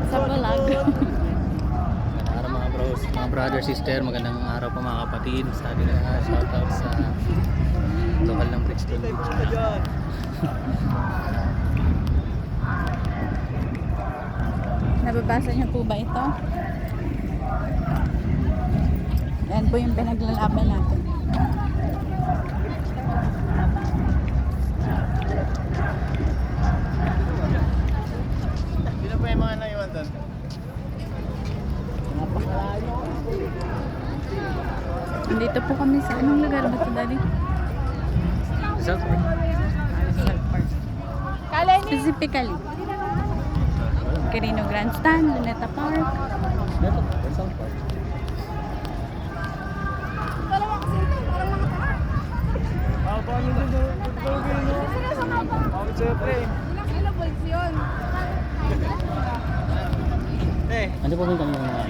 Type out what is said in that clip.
Sa vlog. Magandang araw mga bros, mga brother, sister. Magandang araw po mga kapatid. Sa atin na shoutout sa lokal ng Brixton Beach. Nababasa niyo po ba ito? Yan po yung pinaglalaban natin. Sino pa yung mga naiwan doon? Dito po kami sa anong lugar ba ito, Daddy? South Rizal Park. Specifically. Quirino Grandstand, Luneta Park. South Park. Ano po yung kanyang mga